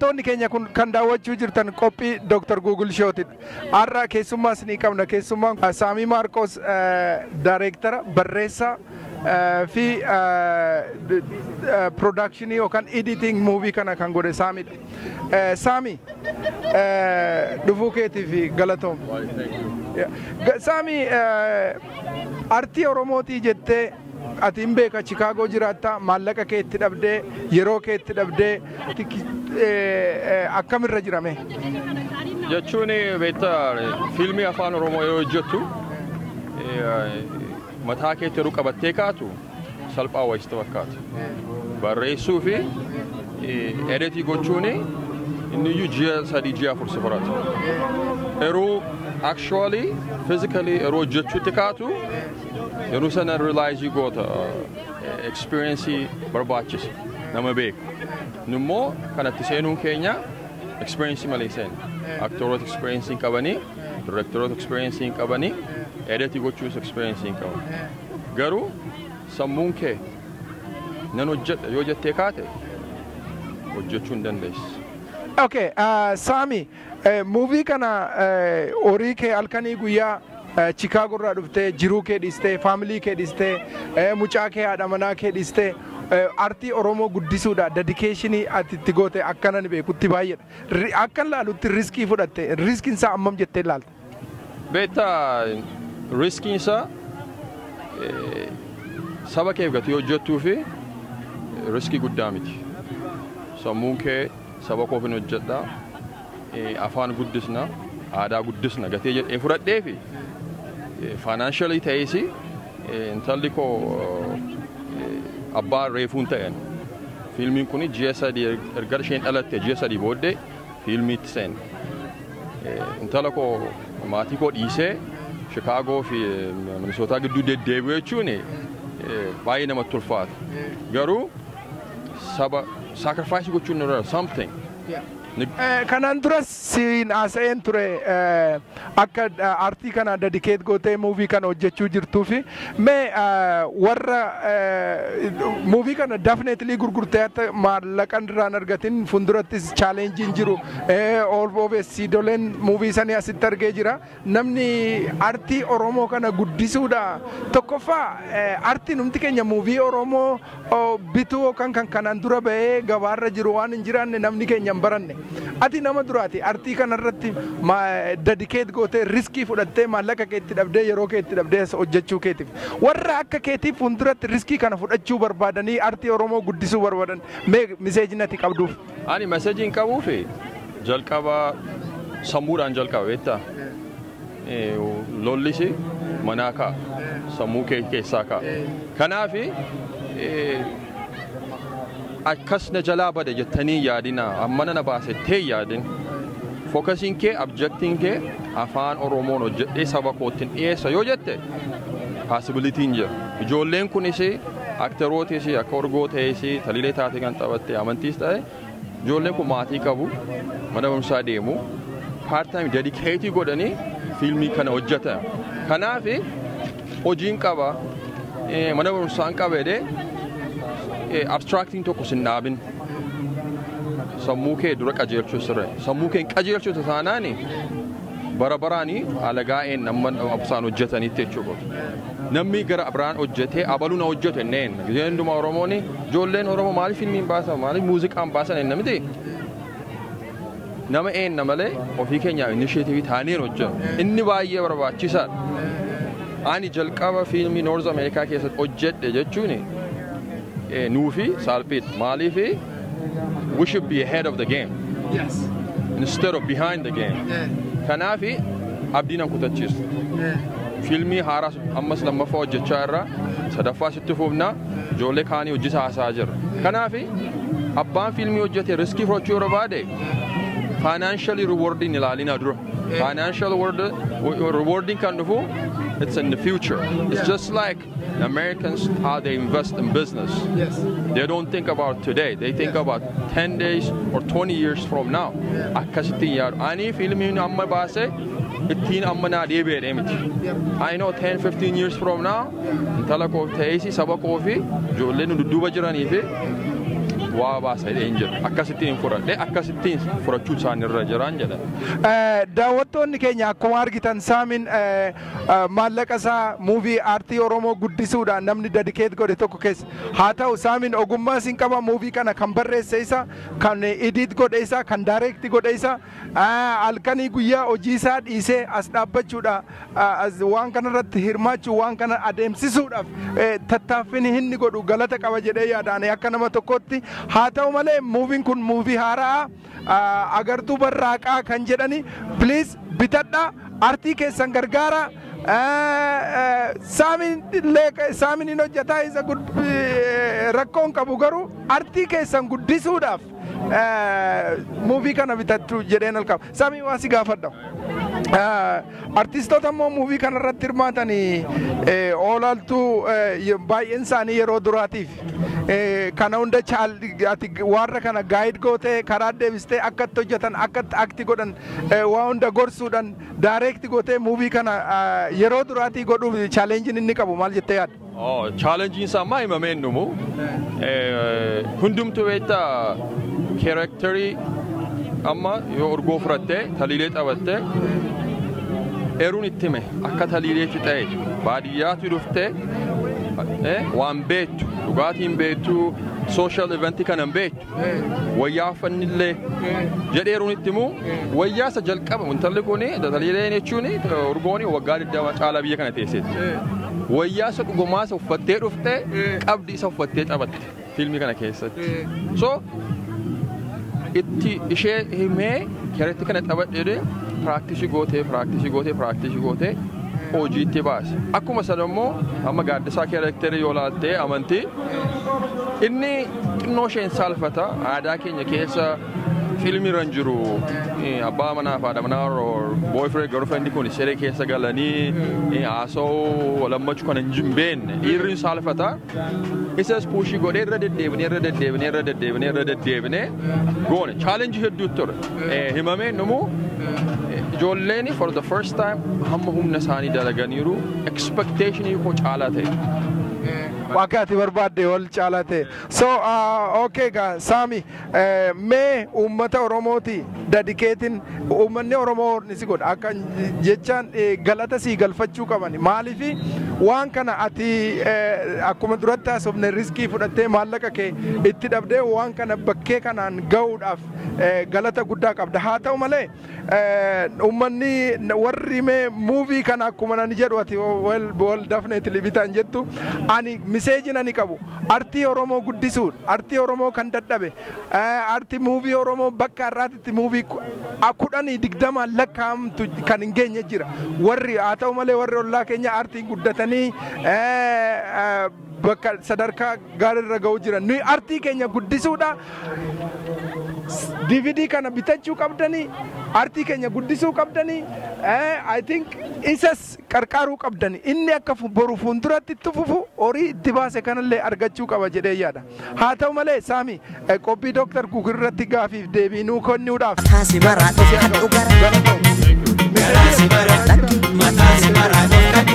daawwattoonni keenya kun kan daawwachuu jirtan qophii Dr. Google Showti. Har'a keessummaa isinii qabna. Keessummaan Samsom Markos Dirctor barreessaa fi production yookaan editing movie kana kan godhe Saamidha. Saami dhufuu keetiif galatoom. Saami artii Oromootii jettee ati hin beeka Chicago jiraatta maallaqa kee itti dhabdee yeroo kee itti dhabdee akkamirra jirame jechuun beektaa fiilmii afaan Oromoo yoo hojjettu mataa keetti yeroo qabattee kaatu salphaa wayista fakkaata barreessuu fi editii gochuun inni ji'a 3 ji'a 4 safaraata yeroo actually physically yeroo hojjechuutti kaatu yeroo sana realize goota experience barbaachisa nama beeku nummoo kanatti seenuun keenya experience malee seen actoroota experience qabanii directoroota experience qabanii editing gochuus experience qabanii garuu sammuun kee nan hojjedha yoo jettee kaate hojjechuu hin dandeessi. Okay, Sami, movie kana horii kee halkanii guyyaa Chicago irraa dhuftee jiruu kee dhistee family kee dhistee mucaa kee haadha manaa kee dhistee artii Oromoo guddisuudha dedicationii ati itti goote akkana ni beekutti baay'eedha. Akkan laalutti riskii fudhatte riskiin isaa ammam jettee laalta? Beektaa riskiin isaa saba keef gatii hojjettuu fi riskii guddaa miti. Sammuun kee saba koofin hojjedhaa afaan guddisna aadaa guddisna gatee jedhee fudhadhee fi financially ta'eesi intalli koo abbaa reefuun ta'een fiilmiin kun ji'a 3 erga isheen dhalatte ji'a 3 booddee fiilmiitti seen intala koo maatii koo dhiisee Chicago fi Minnesota gidduu deddeebi'u jechuun baay'ee namatti ulfaata garuu saba sacrifice gochuun irra something. Kanan dura siin haasa'een ture akka artii kana dedicate gootee movie kana hojjechuu jirtuu fi mee warra movie kana definitely gurgurtee maallaqan irraan argatin fundurattis challenge jiru siidoleen movie sanii asitti argee jira namni artii Oromoo kana guddisuudha tokkoffaa artii numti keenya movie Oromoo bituu yookaan kan kanan dura ba'ee gabaarra jiru waan hin jiraanne namni keenya hin baranne. Ati nama duraati artii kanarratti dedicate gootee riskii fudhattee maallaqa kee itti dhabdee yeroo kee itti dhabdee hojjechuu keetiif warra akka keetiif funduratti riskii kana fudhachuu barbaadanii artii Oromoo guddisuu barbaadan mee meseejii ati qabduuf? Ani meseejiin qabuuf jalqaba sammuudhaan jalqaba beektaa lollisi manaa kaa sammuu kee keessaa kaa kanaaf akkasna jalaa bada jettanii yaadina ammana na baasettee yaadin fookasiin kee objectiin kee afaan Oromoon hojjedhee saba kootiin dhiyeessa yoo jette possibilitiin jira ijoolleen kunis aktorootis akka orgoo ta'es taliilee taate kan taphatte amantiis ta'e ijoolleen kun maatii qabu mana barumsaa deemu part time dedicate godhanii fiilmii kana hojjetan kanaaf hojiin qaba mana barumsaan qabedee abstracting tokko sin dhaabin sammuu kee dura qajeelchuu sirre sammuu kee qajeelchuu taanaani bara baraani alagaa'een namman absaan hojjetanitti jechuudha namni gara abraan hojjetee abaluuna hojjete neen geenduma Oromooni ijoolleen Oromoo maaliif fiilmiin baasan maaliif muuziqaan baasan enne miti nama eenna malee ofii keenya initiative taaneen hojjetu inni baay'ee barbaachisaadha ani jalqaba fiilmii North America keessatti hojjedhe jechuuni nuufi salphit maalifi we should be ahead of the game instead of behind the game kanaafi abdiin an kutachiisu fiilmii haaraa ammas lammaffaa hojjechaa irra sadaffaa sitti fufna ijoollee kaanii hojjisa haasaa jirra kanaafi abbaan fiilmii hojjete riskii fudhachuu barbaade financially rewarding ilaalina dura financial rewarding kan dhufu it's in the future. It's just like Americans, how they invest in business. Yes. They don't think about today. They think about 10 days or 20 years from now. Akkasitti yaadu. Ani filmiin amma baase ittiin amma naa deebi'ee miti. I know 10, 15 years from now, intala koo ta'eesi saba koo fi ijoolleen dudduuba jiranii fi waa baasa eenjer akkasittiin fudhadhe akkasittiin fudhachuu isaanirra jiran jedha. Daawwattoonni keenya akkuma argitan Saamin maallaqa isaa muuvii aartii Oromoo guddisuudhaan namni dedikeet godhe tokko keessa haa ta'u Saamin ogummaa isin qaba muuvii kana kan barreesse isa kan edit godhe isa kan direct godhe isa halkanii guyyaa hojii isaa dhiisee as dhaabbachuudha waan kanarratti hirmaachuu waan kana adeemsisuudhaaf tattaaffin inni godhu galata qaba jedhee yaadaan akka nama tokkotti haa ta'u malee muuviin kun muuvii haaraa agartuu barraaqaa kan jedhani please bitadha aartii keessan gargaara Saamin hojjetaa isa rakkoon qabu garuu aartii keessan guddisuudhaaf muuvii kana bitachuu jedheen alqaba. Saamin waa si gaafadha. Artistoota immoo muuvii kanarratti hirmaatanii oolaltuu baay'een isaanii yeroo duraatiif kana hunda warra kana gaayid gootee karaa deebistee akkatti hojjetan akkatti akti godhan waa hunda gorsuudhaan direct gootee muuvii kana yeroo duraatii godhuuf challenge inni qabu maal jettee yaadda? Challenge isaa maa himameen dhumu hundumtuu beektaa characterii amma yoo urgoo fudhattee taliilee taphattee eeruun itti hime akka taliileetti ta'e baadiyyaatu dhuftee waan beektu dhugaatiin beektu social eventii kanan beektu wayyaa uffannillee jedhee eeruun itti himu wayyaa isa jalqaba intalli kun taliileen jechuun urgoon waggaa 20 caalaa biyya kana teesseetti wayyaa isa dhugumaa isa uffattee dhuftee qabdi isa uffattee taphatte fiilmii kana keessatti so itti ishee himee keretti kana taphadhee practice gootee hojiitti baase akkuma sana immoo amma gaaddisaa kerekteri yoo laaltee amantii inni xinnoo isheen saalfata aadaa keenya keessa fiilmii irra jiru abbaa manaa fi haadha manaa boyfriend girlfriend kun siree keessa galanii haasa'uu lammachuu kan hin beekne dhiirri saalfata isas puushii godhee irra deddeebinee goone challenge hedduu ture himamee numu ijoolleen for the first time hamma humna isaanii dalaganiiru expectationii koo caalaa ta'e. Wakati barbaadde ol caalaa ta'e. So okay ga Saami mee uummata Oromooti dedikeetiin uummanni Oromoo ni si godha akka jechaan galata si galfachuu qaban maaliifi waan kana ati akkuma duratti haasofne riskii fudhattee maallaqa kee itti dhabdee waan kana bakkee kanaan ga'uudhaaf galata guddaa qabda haa ta'u malee uummanni warri mee muuvii kana akkuma nani jedhu ati wal definitely bitaan jettu ani miseejin ani qabu artii Oromoo guddisuun artii Oromoo kan dadhabe artii muuvii Oromoo bakka irraatitti muuvii 10-20 lakkaa'amtu kan hin geenye jira warri haa ta'u malee warri ollaa keenya artiin guddatanii bakka sadarkaa gaariirra ga'uu jiran nuyi artii keenya guddisuudha DVD kana bitachuu qabdanii artii keenya guddisuu qabdanii I think isas qarqaaruu qabdanii inni akka boru fuulduratti itti fufu horii itti baase kanallee argachuu qaba jedhee yaada haa ta'u malee Saami qophii Dr. Google irratti gaafiif deebii nuu kennuudhaaf Mataasi baraa